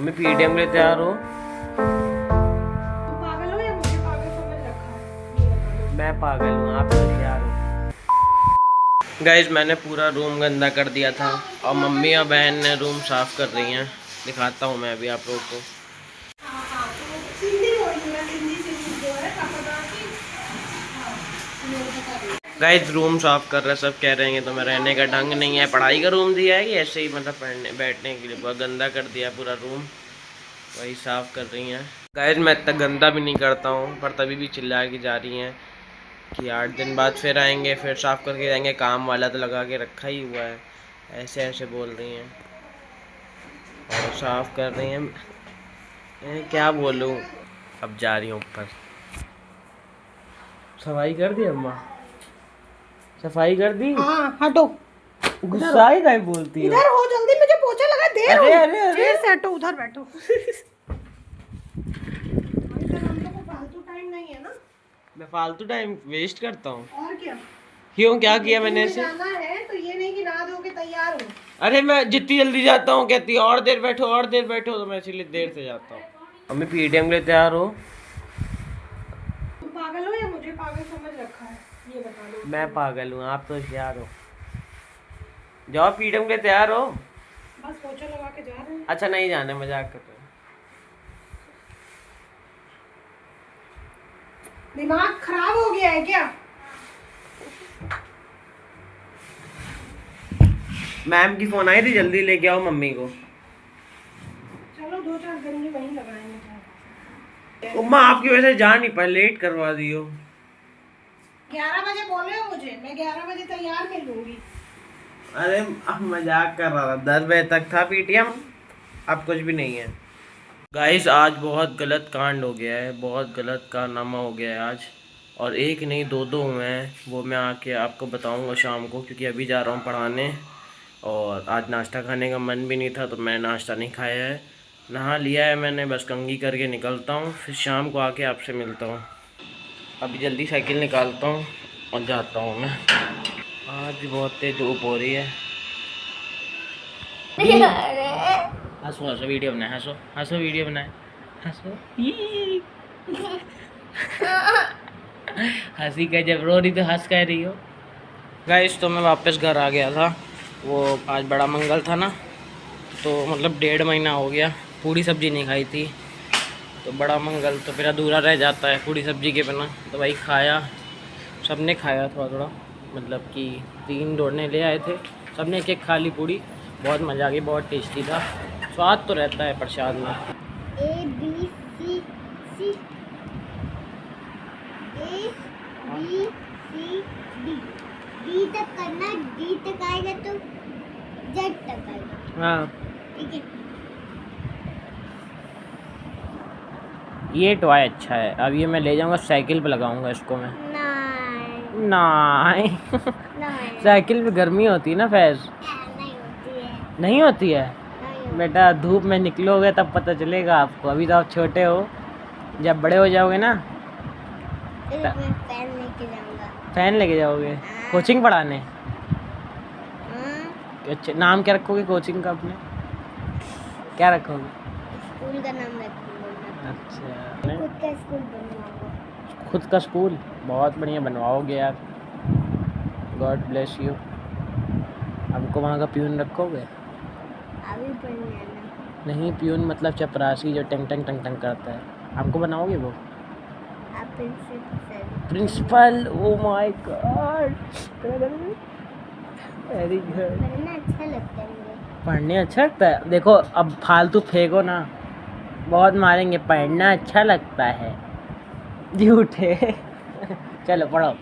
Mummy PTM के लिए तैयार हो? पागल हो या मुझे पागल समझ रखा है? मैं पागल हूँ, आप तो तैयार हो। गाइज मैंने पूरा रूम गंदा कर दिया था और मम्मी और बहन ने रूम साफ कर रही हैं। दिखाता हूँ मैं अभी आप लोगों को। सिंधी बोली मैं सिंधी जो है गाइज रूम साफ कर रहे हैं, सब कह रहे हैं तो मैं रहने का ढंग नहीं है। पढ़ाई का रूम दिया है कि ऐसे ही मतलब पढ़ने बैठने के लिए? बहुत गंदा कर दिया है पूरा रूम, वही साफ कर रही हैं। गाइज मैं इतना गंदा भी नहीं करता हूँ, पर तभी भी चिल्ला के जा रही हैं कि 8 दिन बाद फिर आएंगे, फिर साफ करके जाएंगे। काम वाला तो लगा के रखा ही हुआ है, ऐसे ऐसे बोल रही हैं और साफ कर रही हैं। क्या बोलूँ, अब जा रही हूँ ऊपर। सफाई कर दी अम्मा? सफाई कर दी? हाँ हटो, गुस्सा ही काहे बोलती हो? इधर हो जल्दी, मुझे पोछा लगा दे। अरे अरे अरे चेयर से हटो, उधर बैठो। हम लोग को फालतू टाइम नहीं है ना। मैं फालतू टाइम वेस्ट करता हूँ? और क्या, क्यों, क्या किया मैंने ऐसे? जाना है तो ये नहीं कि नहा धो के तैयार हो। अरे मैं जितनी जल्दी जाता हूँ कहती है और देर बैठो और देर बैठो, तो मैं इसीलिए देर से जाता हूँ। मम्मी पीटीएम के लिए तैयार हो? तुम पागल हो या मुझे पागल समझ रखा है? ये बता दो। मैं पागल हूँ, आप तो तैयार हो। जाओ पीटीएम के लिए तैयार हो? बस पोछा लगा के जा रहे हैं। अच्छा नहीं जाना, मजाक कर रहे हो। दिमाग खराब हो गया है क्या? मैम की फोन आई थी, जल्दी लेके आओ मम्मी को। चलो 2-4 दिन भी वहीं लगाएंगे। उम्मा आपकी वजह से जा नहीं पाए, लेट करवा दियो। 11 बजे बोले हो मुझे, मैं 11 बजे तैयार मिलूंगी। अरे अब मजाक कर रहा था, 10 बजे तक था पीटीएम, अब कुछ भी नहीं है। गाइस आज बहुत गलत कांड हो गया है, बहुत गलत कारनामा हो गया है आज, और एक नहीं दो दो हुए हैं। वो मैं आके आपको बताऊंगा शाम को, क्योंकि अभी जा रहा हूँ पढ़ाने और आज नाश्ता खाने का मन भी नहीं था तो मैंने नाश्ता नहीं खाया है। नहा लिया है मैंने, बस कंघी करके निकलता हूँ, फिर शाम को आके आपसे मिलता हूँ। अभी जल्दी साइकिल निकालता हूँ और जाता हूँ मैं। आज बहुत तेज धूप हो रही है। हंसो हंसो वीडियो बनाए, हंसो हंसो वीडियो बनाए, हंसो। हंसी का जब रो रही तो हंस कह रही हो। गाइस तो मैं वापस घर आ गया था, वो आज बड़ा मंगल था ना, तो मतलब 1.5 महीना हो गया पूरी सब्जी नहीं खाई थी, तो बड़ा मंगल तो फिर अधूरा रह जाता है पूरी सब्जी के बिना। तो भाई खाया, सबने खाया थोड़ा थोड़ा, मतलब कि 3 डोने ले आए थे, सबने एक एक खा ली पूरी। बहुत मज़ा आ गई, बहुत टेस्टी था। स्वाद तो रहता है प्रसाद में। A B C C A B C D D तक करना, D तक आएगा तो Z तक आएगा। हाँ ठीक है। ये टॉय अच्छा है, अब ये मैं ले जाऊंगा साइकिल पे लगाऊंगा इसको मैं। नहीं नहीं नहीं साइकिल पे गर्मी होती है ना फैज? नहीं होती है, नहीं होती है नहीं होती। बेटा, धूप में निकलोगे तब पता चलेगा आपको, अभी तो आप छोटे हो, जब बड़े हो जाओगे ना। फिर मैं पेन लेके जाऊंगा। फैन लेके जाओगे कोचिंग पढ़ाने? हाँ, अच्छा नाम क्या रखोगे कोचिंग का अपने, क्या रखोगे? स्कूल का नाम रखूंगा। अच्छा खुद का स्कूल बनवाऊंगा। खुद का स्कूल बहुत बढ़िया बनवाओगे यार, गॉड ब्लेस यू। हमको वहाँ का प्यून रखोगे? अभी पढ़ने आना। नहीं प्यून मतलब चपरासी जो टंग टंग टंग टंग करता है, हमको बनाओगे वो? आप principal. Principal, oh my god, very good. पढ़ना अच्छा लगता है मुझे। पढ़ने अच्छा लगता है? देखो अब फालतू फेंको ना, बहुत मारेंगे। पढ़ना अच्छा लगता है, झूठे। चलो पढ़ो।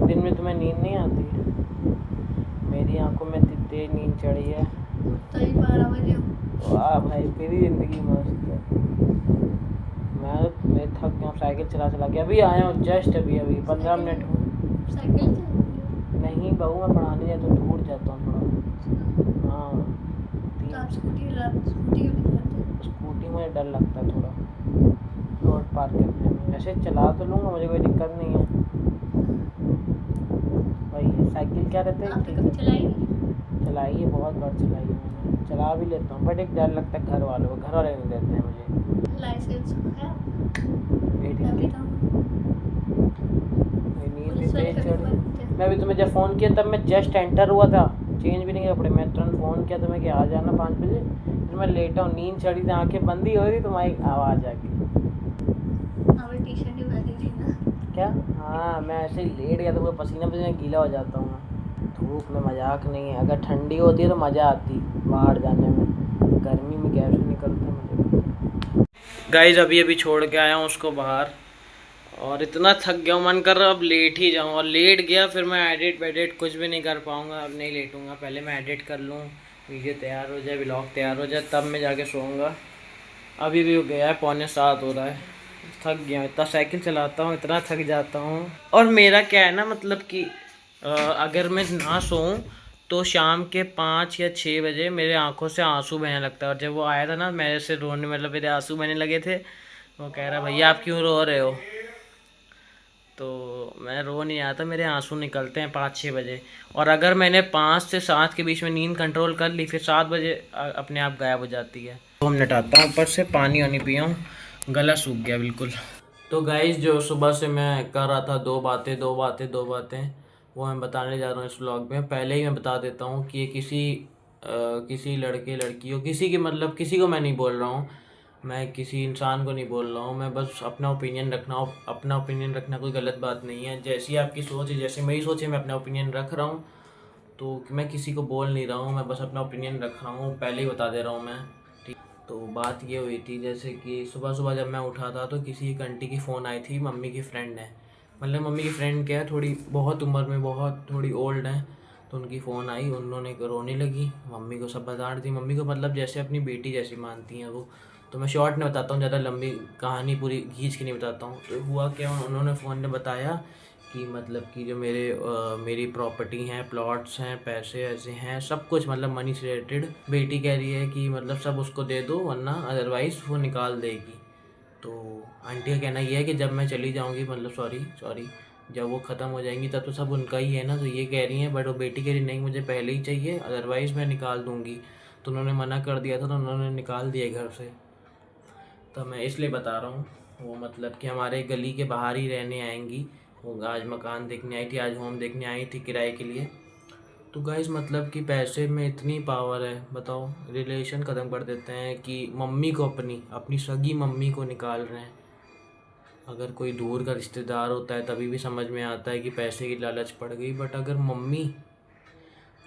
दिन में तुम्हें नींद नहीं आती है? मेरी आंखों में तेज नींद चढ़ी है। 12 बजे वाह भाई तेरी ज़िंदगी मस्त है। मैं थक गया हूँ साइकिल चला चला के, अभी आया हूँ जस्ट, अभी 15 मिनट हुए। साइकिल नहीं बहू मैं पढ़ाने जाता हूँ, दूर जाता हूँ थोड़ा। हाँ स्कूटी मुझे डर लगता है थोड़ा रोड पार करने में, वैसे चला तो लूँगा, मुझे कोई दिक्कत नहीं है। भाई साइकिल क्या रहता है? चलाई चलाई है, बहुत बार चलाई है मैंने। चला भी लेता हूँ, बट एक डर लगता है घर वालों को, घर वाले नहीं देते हैं मुझे। लाइसेंस है? वेट अभी तो नींद भी पुलिस वाले तेज का चढ़ पेपर रही। है। मैं अभी तुम्हें जब फ़ोन किया तब मैं जस्ट एंटर हुआ था, चेंज भी नहीं किया कपड़े, मैं तुरंत फ़ोन किया तुम्हें कि आ जाना 5 बजे। फिर मैं लेटा हूँ, नींद चढ़ी थी, आंखें बंद ही हो रही, तुम्हारी आवाज़ आ गई। हमें टी शर्ट ही पहनी थी ना। क्या? हाँ, मैं ऐसे ही लेट गया तो पूरा पसीना पसीना गीला हो जाता हूँ मैं। धूप में मजाक नहीं है, अगर ठंडी होती है तो मज़ा आती बाहर जाने में, गर्मी में कैसे निकलते मुझे। गाइस अभी अभी छोड़ के आया हूँ उसको बाहर, और इतना थक गया हूँ, मन कर रहा अब लेट ही जाऊँ, और लेट गया फिर मैं एडिट वेडिट कुछ भी नहीं कर पाऊँगा। अब नहीं लेटूँगा, पहले मैं एडिट कर लूँ, वीडियो तैयार हो जाए, व्लॉग तैयार हो जाए, तब मैं जाके सोऊंगा। अभी भी हो गया है 6:45 हो रहा है, थक गया हूँ, इतना साइकिल चलाता हूँ, इतना थक जाता हूँ। और मेरा क्या है ना, मतलब कि अगर मैं ना सोऊं तो शाम के 5 या 6 बजे मेरे आंखों से आंसू बहने लगता है। और जब वो आया था ना मेरे से रोने, मतलब मेरे आंसू बहने लगे थे, वो कह रहा भैया आप क्यों रो रहे हो, तो मैं रो नहीं आता, मेरे आंसू निकलते हैं 5-6 बजे। और अगर मैंने 5 से 7 के बीच में नींद कंट्रोल कर ली, फिर 7 बजे अपने आप गायब हो जाती है। 2 मिनट आता हूँ, ऊपर से पानी वानी पिया हूँ, गला सूख गया बिल्कुल। तो गाइस जो सुबह से मैं कर रहा था दो बातें, वो मैं बताने जा रहा हूँ इस व्लॉग में। पहले ही मैं बता देता हूँ कि ये किसी लड़के लड़की हो, किसी की, मतलब किसी को मैं नहीं बोल रहा हूँ, मैं किसी इंसान को नहीं बोल रहा हूँ, मैं बस अपना ओपिनियन रखना कोई गलत बात नहीं है। जैसी आपकी सोच है, जैसे मेरी सोच है, मैं अपना ओपिनियन रख रहा हूँ, तो मैं किसी को बोल नहीं रहा हूँ, मैं बस अपना ओपिनियन रख रहा हूँ, पहले ही बता दे रहा हूँ मैं। ठीक, तो बात ये हुई थी, जैसे कि सुबह सुबह जब मैं उठा था तो किसी एक आंटी की फ़ोन आई थी, मम्मी की फ्रेंड है, मतलब मम्मी की फ्रेंड क्या है, थोड़ी बहुत उम्र में बहुत थोड़ी ओल्ड है, तो उनकी फ़ोन आई, उन्होंने रोने लगी, मम्मी को सब बता रही थी, मम्मी को मतलब जैसे अपनी बेटी जैसी मानती हैं वो। तो मैं शॉर्ट में बताता हूँ, ज़्यादा लंबी कहानी पूरी खींच के नहीं बताता हूँ। तो हुआ क्या, उन्होंने फ़ोन में बताया कि मतलब कि जो मेरी प्रॉपर्टी हैं, प्लॉट्स हैं, पैसे ऐसे हैं, सब कुछ मतलब मनी से रिलेटेड, बेटी कह रही है कि मतलब सब उसको दे दो वरना अदरवाइज़ वो निकाल देगी। तो आंटी का कहना ये है कि जब मैं चली जाऊँगी, मतलब सॉरी जब वो ख़त्म हो जाएंगी तब तो सब उनका ही है ना। तो ये कह रही हैं, बट वो बेटी कह रही नहीं मुझे पहले ही चाहिए, अदरवाइज़ मैं निकाल दूँगी। तो उन्होंने मना कर दिया था, तो उन्होंने निकाल दिया घर से। तो मैं इसलिए बता रहा हूँ, वो मतलब कि हमारे गली के बाहर ही रहने आएंगी। वो आज मकान देखने आई थी, आज होम देखने आई थी किराए के लिए। तो गाइस मतलब कि पैसे में इतनी पावर है, बताओ, रिलेशन ख़त्म कर देते हैं कि मम्मी को, अपनी सगी मम्मी को निकाल रहे हैं। अगर कोई दूर का रिश्तेदार होता है तभी भी समझ में आता है कि पैसे की लालच पड़ गई, बट अगर मम्मी,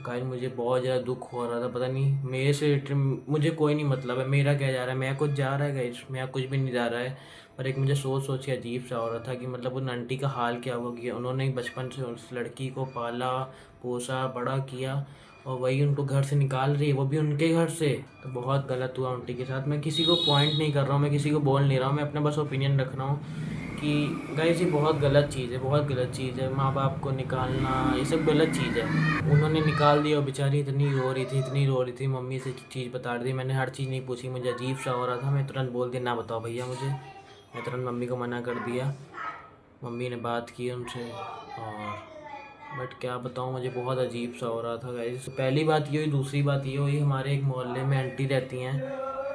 गाइस मुझे बहुत ज़्यादा दुख हो रहा था, पता नहीं मेरे से मुझे कोई नहीं मतलब है, मेरा क्या जा रहा है, मेरा कुछ जा रहा है गाइस, मेरा कुछ भी नहीं जा रहा है। पर एक मुझे सोच के अजीब सा हो रहा था कि मतलब उन आंटी का हाल क्या होगा कि उन्होंने बचपन से उस लड़की को पाला पोसा बड़ा किया, और वही उनको घर से निकाल रही है, वो भी उनके घर से। तो बहुत गलत हुआ आंटी के साथ। मैं किसी को पॉइंट नहीं कर रहा हूँ, मैं किसी को बोल नहीं रहा हूँ, मैं अपना बस ओपिनियन रख रहा हूँ कि गाइस ये बहुत गलत चीज़ है, बहुत गलत चीज़ है, माँ बाप को निकालना ये सब गलत चीज़ है। उन्होंने निकाल दिया और बेचारी इतनी रो रही थी, मम्मी से चीज़ बता रही थी, मैंने हर चीज़ नहीं पूछी, मुझे अजीब सा हो रहा था, मैं तुरंत बोल दिया ना बताओ भैया मुझे, मैं तुरंत मम्मी को मना कर दिया। मम्मी ने बात की उनसे, और बट क्या बताऊँ, मुझे बहुत अजीब सा हो रहा था गाइस। पहली बात ये हुई, दूसरी बात ये हुई, हमारे एक मोहल्ले में आंटी रहती हैं।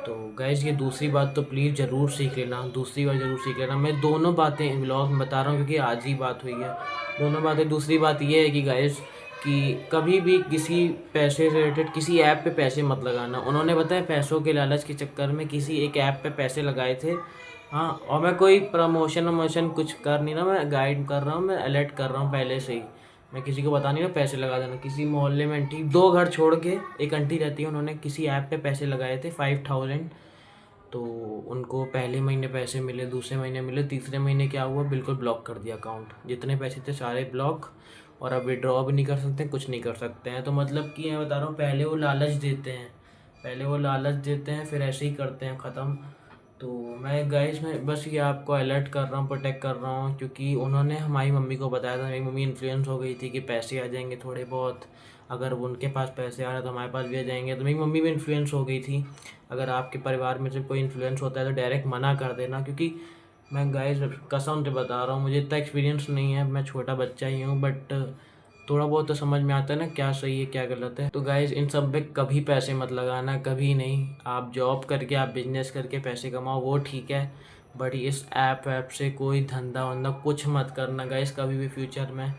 तो गाइस ये दूसरी बात तो प्लीज़ ज़रूर सीख लेना, दूसरी बार ज़रूर सीख लेना। मैं दोनों बातें व्लॉग में बता रहा हूँ क्योंकि आज ही बात हुई है, दोनों बातें। दूसरी बात ये है कि गाइस कि कभी भी किसी पैसे से रिलेटेड किसी ऐप पे पैसे मत लगाना। उन्होंने बताया पैसों के लालच के चक्कर में किसी एक ऐप पे पैसे लगाए थे। हाँ, और मैं कोई प्रमोशन कुछ कर नहीं रहा, मैं गाइड कर रहा हूँ, मैं अलर्ट कर रहा हूँ पहले से ही। मैं किसी को बता नहीं रहा पैसे लगा देना। किसी मोहल्ले में आंटी, 2 घर छोड़ के एक आंटी रहती है, उन्होंने किसी ऐप पे पैसे लगाए थे 5000। तो उनको पहले महीने पैसे मिले, दूसरे महीने मिले, तीसरे महीने क्या हुआ, बिल्कुल ब्लॉक कर दिया अकाउंट, जितने पैसे थे सारे ब्लॉक, और अब विड्रॉ भी नहीं कर सकते, कुछ नहीं कर सकते हैं। तो मतलब कि मैं बता रहा हूँ, पहले वो लालच देते हैं, फिर ऐसे ही करते हैं ख़त्म। तो मैं गाइस, मैं बस ये आपको अलर्ट कर रहा हूँ, प्रोटेक्ट कर रहा हूँ, क्योंकि उन्होंने हमारी मम्मी को बताया था, मेरी मम्मी इन्फ्लुएंस हो गई थी कि पैसे आ जाएंगे थोड़े बहुत, अगर उनके पास पैसे आ रहे तो हमारे पास भी आ जाएंगे। तो मेरी मम्मी भी इन्फ्लुएंस हो गई थी। अगर आपके परिवार में से कोई इन्फ्लुएंस होता है तो डायरेक्ट मना कर देना, क्योंकि मैं गाइस कसम से बता रहा हूँ, मुझे इतना एक्सपीरियंस नहीं है, मैं छोटा बच्चा ही हूँ, बट थोड़ा बहुत तो समझ में आता है ना क्या सही है क्या गलत है। तो गाइज इन सब में कभी पैसे मत लगाना, कभी नहीं। आप जॉब करके आप बिजनेस करके पैसे कमाओ वो ठीक है, बट इस ऐप से कोई धंधा वंधा कुछ मत करना गाइज कभी भी फ्यूचर में।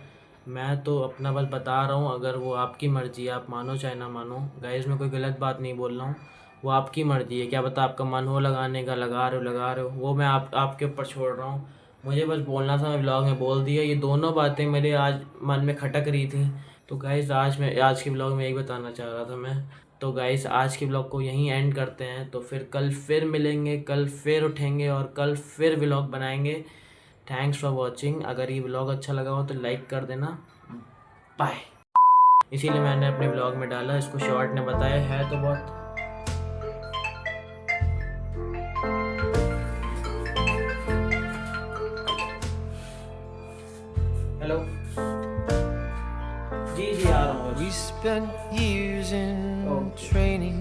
मैं तो अपना बस बता रहा हूँ, अगर वो आपकी मर्ज़ी है, आप मानो चाहे ना मानो। गाइज मैं कोई गलत बात नहीं बोल रहा हूँ, वो आपकी मर्ज़ी है। क्या पता आपका मन हो लगाने का, लगा रहे हो, वो मैं आपके ऊपर छोड़ रहा हूँ। मुझे बस बोलना था, मैं ब्लॉग में बोल दिया। ये दोनों बातें मेरे आज मन में खटक रही थी। तो गाइज़ आज के ब्लॉग में यही बताना चाह रहा था मैं। तो गाइज़ आज के ब्लॉग को यहीं एंड करते हैं। तो फिर कल फिर मिलेंगे, कल फिर उठेंगे और कल फिर ब्लॉग बनाएंगे। Thanks for watching. अगर ये ब्लॉग अच्छा लगा हो तो लाइक कर देना। बाय। इसीलिए मैंने अपने ब्लॉग में डाला, इसको शॉर्ट ने बताया है तो बहुत। हेलो जी आ रहा हूँ। We spent years in training